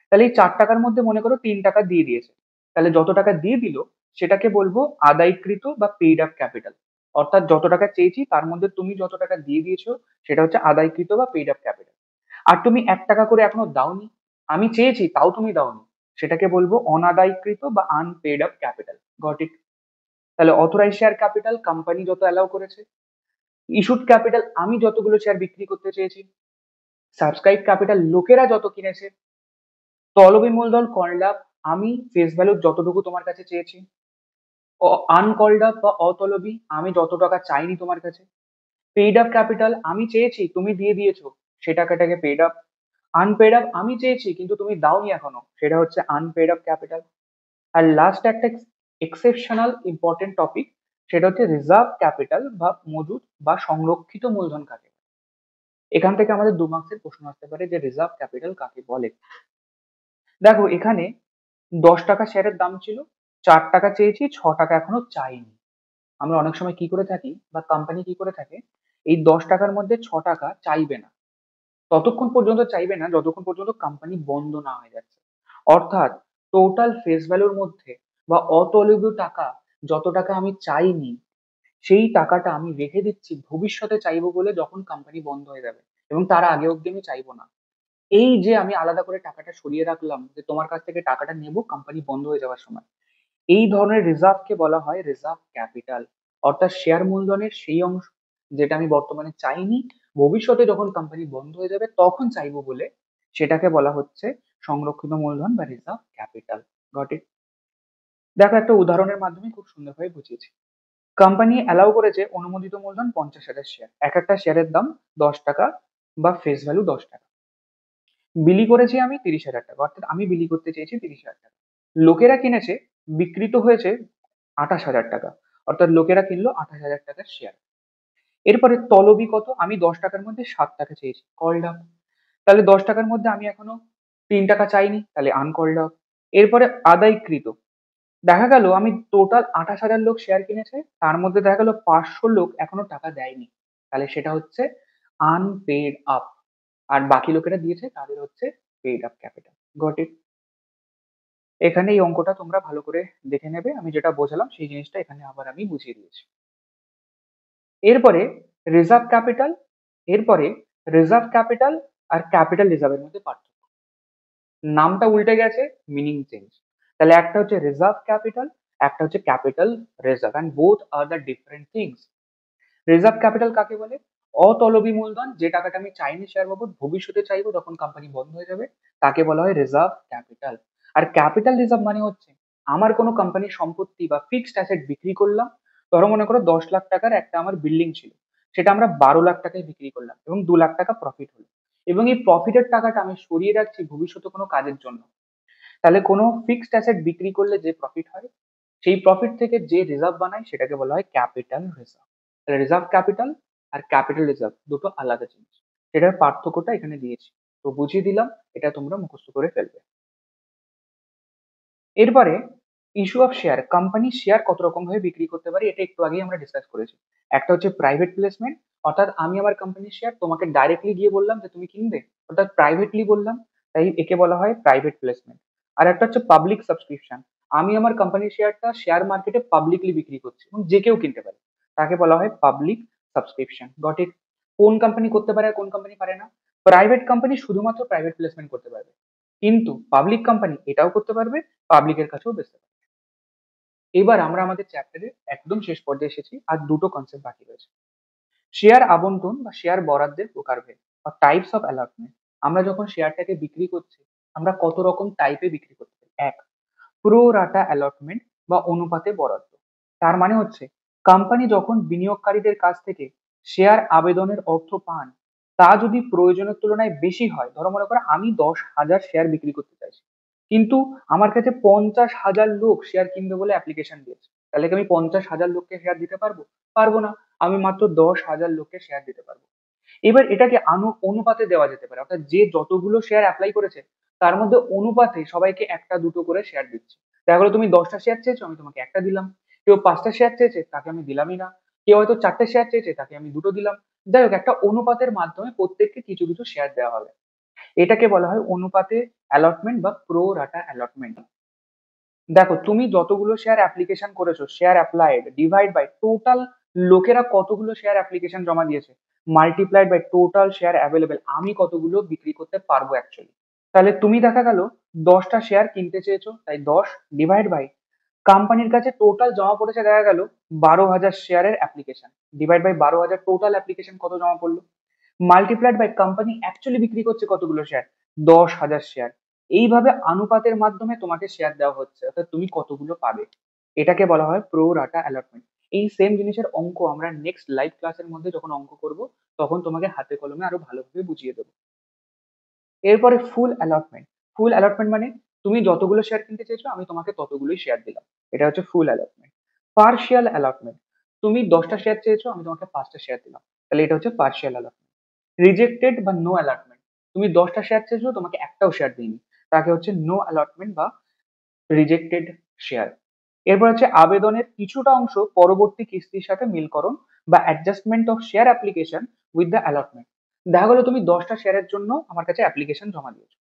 তাহলে এই 4 টাকার মধ্যে মনে করো 3 টাকা দিয়ে দিয়েছে, তাহলে যত টাকা দিয়ে দিল সেটাকে বলবো আদায়কৃত বা পেইড আপ ক্যাপিটাল। অর্থাৎ যত টাকা চেয়েছি তার মধ্যে তুমি যত টাকা দিয়ে দিয়েছো সেটা হচ্ছে আদায়কৃত বা পেইড আপ ক্যাপিটাল। আর তুমি 1 টাকা করে এখনো দাওনি, আমি চেয়েছি তাও তুমি দাওনি, সেটাকে বলবো অনাদায়কৃত বা unpaid up capital. Got it? তাহলে অথরাইজ শেয়ার ক্যাপিটাল কোম্পানি যত অ্যালাউ করেছে, ইস্যুড ক্যাপিটাল আমি যতগুলো শেয়ার বিক্রি করতে চেয়েছি, সাবস্ক্রাইব ক্যাপিটাল লোকেরা যত কিনেছে, তলবি মূলধন কল্ড আপ আমি ফেস ভ্যালু যতটুকু তোমার কাছে চেয়েছি, আনকল্ড আপ বা অতলবি আমি যত টাকা চাইনি তোমার কাছে, পেইড আপ ক্যাপিটাল আমি চেয়েছি তুমি দিয়ে দিয়েছো, সে টাকাটাকে পেইড আপ। আনপেড আপ আমি চেয়েছি কিন্তু তুমি দাওনি এখনো, সেটা হচ্ছে আনপেড আপ ক্যাপিটাল। আর লাস্ট একটা এক্সেপশনাল ইম্পর্টেন্ট টপিক, সেটা হচ্ছে রিজার্ভ ক্যাপিটাল বা মজুদ বা সংরক্ষিত মূলধন কাকে বলে। এখান থেকে আমাদের 2 মার্কসের প্রশ্ন আসতে পারে যে রিজার্ভ ক্যাপিটাল কাকে বলে। দেখো এখানে 10 টাকা শেয়ারের দাম ছিল, 4 টাকা চেয়েছি, 6 টাকা এখনো চাইনি। আমরা অনেক সময় কি করে থাকি বা কোম্পানি কি করে থাকে, এই 10 টাকার মধ্যে 6 টাকা চাইবে না, ততক্ষণ পর্যন্ত চাইবে না যতক্ষণ পর্যন্ত কোম্পানি বন্ধ না হয়ে যাচ্ছে। অর্থাৎ টোটাল ফেস ভ্যালুর মধ্যে বা অতলবীয় টাকা যত টাকা আমি চাইনি, সেই টাকাটা আমি রেখে দিচ্ছি ভবিষ্যতে চাইবো বলে, যখন কোম্পানি বন্ধ হয়ে যাবে, এবং তার আগে অব্দি আমি চাইবো না। এই যে আমি আলাদা করে টাকাটা সরিয়ে রাখলাম যে তোমার কাছ থেকে টাকাটা নেবো কোম্পানি বন্ধ হয়ে যাওয়ার সময়, এই ধরনের রিজার্ভকে বলা হয় রিজার্ভ ক্যাপিটাল। অর্থাৎ শেয়ার মূলধনের সেই অংশ যেটা আমি বর্তমানে চাইনি, ভবিষ্যতে যখন কোম্পানি বন্ধ হয়ে যাবে তখন চাইবো বলে, সেটাকে বলা হচ্ছে সংরক্ষিত মূলধন বা রিজার্ভ ক্যাপিটাল। Got it? দেখো একটা উদাহরণের মাধ্যমে খুব সুন্দরভাবে বুঝিয়েছি। কোম্পানি অ্যালাউ করেছে অনুমোদিত মূলধন 50,000 শেয়ার, এক একটা শেয়ারের দাম 10 টাকা বা ফেস ভ্যালু 10 টাকা। বিলি করেছি আমি 30,000 টাকা, অর্থাৎ আমি বিলি করতে চেয়েছি 30,000 টাকা, লোকেরা কিনেছে, বিক্রিত হয়েছে 28,000 টাকা, অর্থাৎ লোকেরা কিনলো 28,000 টাকার শেয়ার। এরপরে তলবি কত? আমি 10 টাকার মধ্যে 7 টাকা চেয়েছি, কল্ড আপ। তাহলে 10 টাকার মধ্যে আমি এখনো 3 টাকা চাইনি, তাহলে আনকল্ড আপ। এরপরে আদায়কৃত, দেখা গেল আমি টোটাল 28,000 লোক শেয়ার কিনেছে, তার মধ্যে দেখা গেল 500 লোক এখনো টাকা দেয়নি, তাহলে সেটা হচ্ছে আনপেড আপ। আর বাকি লোকেরা দিয়েছে তাদের হচ্ছে paid up capital. Got it? এখানে এই অঙ্কটা তোমরা ভালো করে দেখে নেবে, আমি যেটা বোঝালাম সেই জিনিসটা এখানে আবার আমি বুঝিয়ে দিয়েছি। এরপরে রিজার্ভ ক্যাপিটাল, এরপরে রিজার্ভ ক্যাপিটাল আর ক্যাপিটাল রিজার্ভের মধ্যে পার্থক্য। নামটা উল্টে গেছে, মিনিং চেঞ্জ। তাহলে একটা হচ্ছে রিজার্ভ ক্যাপিটাল, একটা হচ্ছে capital reserve, and both are the different things. Reserve capital কাকে বলে? অতলবী মূলধন, যে টাকাটা আমি চাইনি শেয়ার বাবদ ভবিষ্যতে চাইবো যখন কোম্পানি বন্ধ হয়ে যাবে, তাকে বলা হয় রিজার্ভ ক্যাপিটাল। আর ক্যাপিটাল রিজার্ভ মানে হচ্ছে আমার কোনো কোম্পানির সম্পত্তি বা ফিক্সড অ্যাসেট বিক্রি করলাম, ধরো মনে করো 10 লাখ টাকার একটা আমার বিল্ডিং ছিল, সেটা আমরা 12 লাখ টাকায় বিক্রি করলাম এবং 2 লাখ টাকা প্রফিট হলো, এবং এই প্রফিটের টাকাটা আমি সরিয়ে রাখছি ভবিষ্যতে কোনো কাজের জন্য। তাহলে কোনো ফিক্সড অ্যাসেট বিক্রি করলে যে প্রফিট হয়, সেই প্রফিট থেকে যে রিজার্ভ বানায় সেটাকে বলা হয় ক্যাপিটাল রিজার্ভ। তাহলে রিজার্ভ ক্যাপিটাল আর ক্যাপিটাল রিজার্ভ দুটো আলাদা জিনিস, সেটার পার্থক্যটা এখানে দিয়েছি। তো বুঝিয়ে দিলাম, এটা তোমরা মুখস্থ করে ফেলবে। এরপরে issue of share, company share কত রকম ভাবে বিক্রি করতে পারে, এটা একটু আগেই আমরা ডিসকাস করেছি। একটা হচ্ছে প্রাইভেট প্লেসমেন্ট, অর্থাৎ আমি আমার কোম্পানির শেয়ার তোমাকে ডাইরেক্টলি গিয়ে বললাম যে তুমি কিনবে, অর্থাৎ প্রাইভেটলি বললাম, তাই একে বলা হয় প্রাইভেট প্লেসমেন্ট। আর একটা হচ্ছে পাবলিক সাবস্ক্রিপশন, আমি আমার কোম্পানির শেয়ারটা শেয়ার মার্কেটে পাবলিকলি বিক্রি করছি এবং যে কেউ কিনতে পারে, তাকে বলা হয় পাবলিক সাবস্ক্রিপশন। Got it? কোন কোম্পানি করতে পারে আর কোন কোম্পানি পারে না? প্রাইভেট কোম্পানি শুধুমাত্র প্রাইভেট প্লেসমেন্ট করতে পারবে, কিন্তু পাবলিক কোম্পানি এটাও করতে পারবে, পাবলিকের কাছেও বেচতে পারবে। এবার আমরা আমাদের চ্যাপ্টারের একদম শেষ পর্যায়ে এসেছি, আর দুটো কনসেপ্ট বাকি রয়েছে। শেয়ার আবন্টন বা শেয়ার বরাদ্দের প্রকারভেদ বা টাইপস অফ অ্যালটমেন্ট। আমরা যখন শেয়ারটাকে বিক্রি করছি, আমরা কত রকম টাইপে বিক্রি করতে পারি। এক, প্রো রাটা অ্যালটমেন্ট বা অনুপাতে বরাদ্দ। তার মানে হচ্ছে কোম্পানি যখন বিনিয়োগকারীদের কাছ থেকে শেয়ার আবেদনের অর্থ পান, তা যদি প্রয়োজনের তুলনায় বেশি হয়, ধরো মনে করো আমি 10,000 শেয়ার বিক্রি করতে চাইছি, কিন্তু আমার কাছে 50,000 লোক শেয়ার কিনবে বলে অ্যাপ্লিকেশন দিয়েছে, তাহলে কি আমি 50,000 লোককে শেয়ার দিতে পারবো? পারবো না, আমি মাত্র 10,000 লোককে শেয়ার দিতে পারবো। এবার এটাকে অনুপাতে দেওয়া যেতে পারে, অর্থাৎ যে যতগুলো শেয়ার অ্যাপ্লাই করেছে তার মধ্যে অনুপাতে সবাইকে একটা দুটো করে শেয়ার দিচ্ছি। দেখা গেলো তুমি 10টা শেয়ার চেয়েছো, আমি তোমাকে একটা দিলাম। কেউ 5টা শেয়ার চেয়েছে, তাকে আমি দিলামই না। কেউ হয়তো 4টে শেয়ার চেয়েছে, তাকে আমি দুটো দিলাম। যাই হোক, একটা অনুপাতের মাধ্যমে প্রত্যেককে কিছু কিছু শেয়ার দেওয়া হবে। এটাকে বলা হয় অনুপাতে অ্যালটমেন্ট বা প্রো রাটা অ্যালটমেন্ট। দেখো, তুমি যতগুলো শেয়ার অ্যাপ্লিকেশন করেছো, share applied divide by total লোকেরা কতগুলো শেয়ার অ্যাপ্লিকেশন জমা দিয়েছে, multiplied by total share available, আমি কতগুলো বিক্রি করতে পারবো অ্যাকচুয়ালি। তাহলে তুমি দেখা গেল 10টা শেয়ার কিনতে চেয়েছো, তাই 10 ডিভাইড বাই কোম্পানির কাছে টোটাল জমা পড়েছে দেখা গেল 12,000 শেয়ারের application, divide by 12,000 total application কত জমা পড়লো, মাল্টিপ্লাইড বাই কোম্পানি অ্যাকচুয়ালি বিক্রি করছে কতগুলো শেয়ার, 10,000 শেয়ার। এইভাবে আনুপাতের মাধ্যমে তোমাকে শেয়ার দেওয়া হচ্ছে, অর্থাৎ তুমি কতগুলো পাবে। এটাকে বলা হয় প্রো রাটা অ্যালটমেন্ট। এই সেম জিনিসের অঙ্ক আমরা নেক্সট লাইভ ক্লাসের মধ্যে যখন অঙ্ক করব, তখন তোমাকে হাতে কলমে আরো ভালোভাবে বুঝিয়ে দেবো। এরপরে ফুল অ্যালটমেন্ট। ফুল অ্যালটমেন্ট মানে তুমি যতগুলো শেয়ার কিনতে চেয়েছো, আমি তোমাকে ততগুলোই শেয়ার দিলাম, এটা হচ্ছে ফুল অ্যালটমেন্ট। পার্শিয়াল অ্যালটমেন্ট, তুমি 10টা শেয়ার চেয়েছো, আমি তোমাকে 5টা শেয়ার দিলাম, তাহলে এটা হচ্ছে পার্শিয়াল অ্যালটমেন্ট। রিজেক্টেড বা নো অ্যালটমেন্ট, তুমি 10টা শেয়ার চেয়েছো, তোমাকে একটাও শেয়ার দিইনি, তাকে হচ্ছে নো অ্যালটমেন্ট বা রিজেক্টেড শেয়ার। এরপর হচ্ছে আবেদনের কিছুটা অংশ পরবর্তী কিস্তির সাথে মিলকরণ বা adjustment of share application with the allotment. দেখা গেলো তুমি 10টা শেয়ারের জন্য আমার কাছে অ্যাপ্লিকেশন জমা দিয়েছো,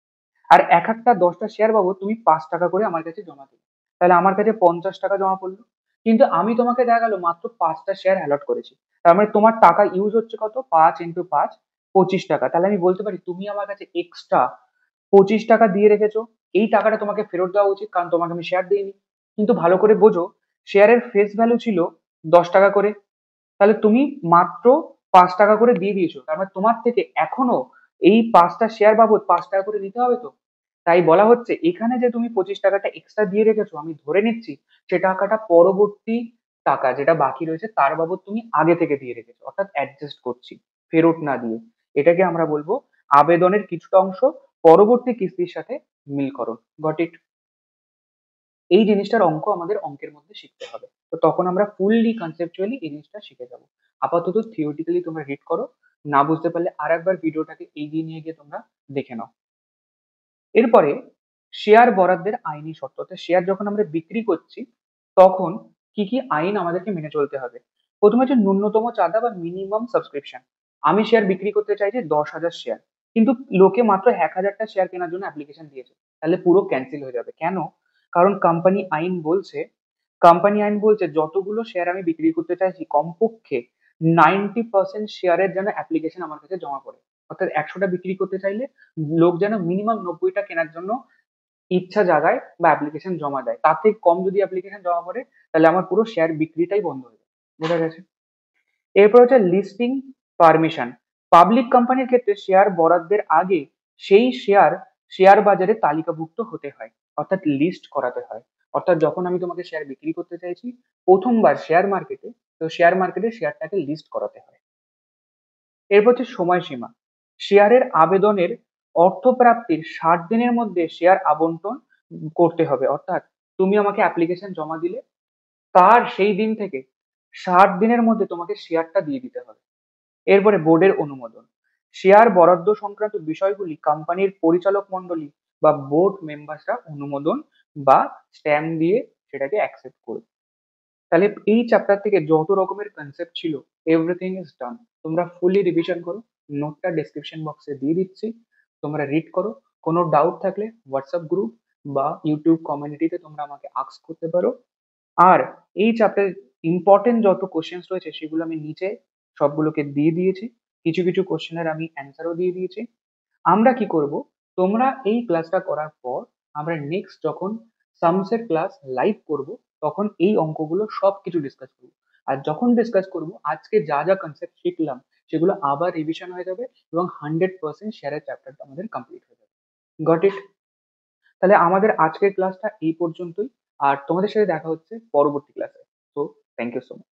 আর এক একটা 10টা শেয়ার বাবদ তুমি 5 টাকা করে আমার কাছে জমা দিলে, তাহলে আমার কাছে 50 টাকা জমা পড়লো। কিন্তু আমি তোমাকে দেখা গেল মাত্র 5টা শেয়ার অ্যালট করেছি, তার মানে তোমার টাকা ইউজ হচ্ছে কত, 5 × 5 25 টাকা। তাহলে আমি বলতে পারি তুমি আমার কাছে এক্সট্রা 25 টাকা দিয়ে রেখেছো, এই টাকাটা তোমাকে ফেরত দেওয়া উচিত, কারণ তোমাকে আমি শেয়ার দিইনি। কিন্তু ভালো করে বোঝো, শেয়ারের ফেস ভ্যালু ছিল 10 টাকা করে, তাহলে তুমি মাত্র 5 টাকা করে দিয়ে দিয়েছো, তার মানে তোমার থেকে এখনো এই 5টা শেয়ার বাবদ 5 টাকা করে দিতে হবে তো। তাই বলা হচ্ছে এখানে যে তুমি 25 টাকাটা এক্সট্রা দিয়ে রেখেছো, আমি ধরে নিচ্ছি সে টাকাটা পরবর্তী টাকা যেটা বাকি রয়েছে তার বাবদ তুমি আগে থেকে দিয়ে রেখেছো, অর্থাৎ অ্যাডজাস্ট করছি ফেরত না দিয়ে। এটাকে আমরা বলবো আবেদনের কিছুটা অংশ পরবর্তী কিস্তির সাথে মিলকরণ। Got it? এই জিনিসটার অঙ্ক আমাদের অঙ্কের মধ্যে শিখতে হবে, তো তখন আমরা ফুললি কনসেপচুয়ালি এই জিনিসটা শিখে যাবো। আপাতত থিওরিটিক্যালি তোমরা রিড করো, না বুঝতে পারলে আর একবার ভিডিওটাকে এগিয়ে নিয়ে গিয়ে তোমরা দেখে নাও। এরপরে শেয়ার বরাদ্দের আইনি শর্ত, অর্থাৎ শেয়ার যখন আমরা বিক্রি করছি তখন কি কি আইন আমাদেরকে মেনে চলতে হবে। প্রথমে হচ্ছে ন্যূনতম চাঁদা বা মিনিমাম সাবস্ক্রিপশন। আমি শেয়ার বিক্রি করতে চাইছি 10,000 শেয়ার, কিন্তু লোকে মাত্র 1,000টা শেয়ার কেনার জন্য অ্যাপ্লিকেশন দিয়েছে, তাহলে পুরো ক্যান্সেল হয়ে যাবে। কেন? কারণ কোম্পানি আইন বলছে যতগুলো শেয়ার আমি বিক্রি করতে চাইছি কমপক্ষে 90% শেয়ারের যেন অ্যাপ্লিকেশন আমার কাছে জমা পড়ে, অর্থাৎ 100টা বিক্রি করতে চাইলে লোক যেন মিনিমাম 90টা কেনার জন্য ইচ্ছা জাগায় বা অ্যাপ্লিকেশন জমা দেয়। তার থেকে কম যদি অ্যাপ্লিকেশন জমা পড়ে, তাহলে আমার পুরো শেয়ার বিক্রিটাই বন্ধ হয়ে যাবে। বোঝা গেছে? এরপর হচ্ছে লিস্টিং পারমিশন। পাবলিক কোম্পানির ক্ষেত্রে শেয়ার বরাদ্দের আগে সেই শেয়ার বাজারে তালিকাভুক্ত হতে হয়, অর্থাৎ লিস্ট করাতে হয়। অর্থাৎ যখন আমি তোমাকে শেয়ার বিক্রি করতে চাইছি প্রথমবার শেয়ার মার্কেটে, তো শেয়ার মার্কেটে শেয়ারটাকে লিস্ট করাতে হয়। এরপর হচ্ছে সময়সীমা। শেয়ারের আবেদনের অর্থপ্রাপ্তির 60 দিনের মধ্যে শেয়ার আবন্টন করতে হবে, অর্থাৎ তুমি আমাকে অ্যাপ্লিকেশন জমা দিলে, তার সেই দিন থেকে 60 দিনের মধ্যে তোমাকে শেয়ারটা দিয়ে দিতে হবে। এরপরে বোর্ডের অনুমোদন। শেয়ার বরাদ্দ সংক্রান্ত বিষয়গুলি কোম্পানির পরিচালক মণ্ডলী বা বোর্ড মেম্বারসরা অনুমোদন বা স্ট্যাম্প দিয়ে সেটাকে অ্যাকসেপ্ট করবে। তাহলে এই চ্যাপ্টার থেকে যত রকমের কনসেপ্ট ছিল এভরিথিং ইজ ডান। তোমরা ফুলি রিভিশন করো, নোটটা ডেসক্রিপশন বক্সে দিয়ে দিচ্ছি, তোমরা রিড করো। কোনো ডাউট থাকলে হোয়াটসঅ্যাপ গ্রুপ বা ইউটিউব কমিউনিটিতে তোমরা আমাকে আস্ক করতে পারো। আর এই চ্যাপ্টার ইম্পর্টেন্ট যত কোশ্চেন্স রয়েছে সেগুলো আমি নিচে সবগুলোকে দিয়ে দিয়েছি। কিছু কিছু কোশ্চেনের আমি অ্যান্সারও দিয়ে দিয়েছি। আমরা কি করব, তোমরা এই ক্লাসটা করার পর আমরা নেক্সট যখন সামসের ক্লাস লাইভ করব তখন এই অঙ্কগুলো সবকিছু ডিসকাস করব। আর যখন ডিসকাস করব আজকে যা যা কনসেপ্ট শিখলাম সেগুলো আবার রিভিশন হয়ে যাবে এবং 100% শেয়ারের চ্যাপ্টারটা আমাদের কমপ্লিট হয়ে যাবে। Got it? তাহলে আমাদের আজকের ক্লাসটা এই পর্যন্তই। আর তোমাদের সাথে দেখা হচ্ছে পরবর্তী ক্লাসে। তো থ্যাংক ইউ সো মাচ।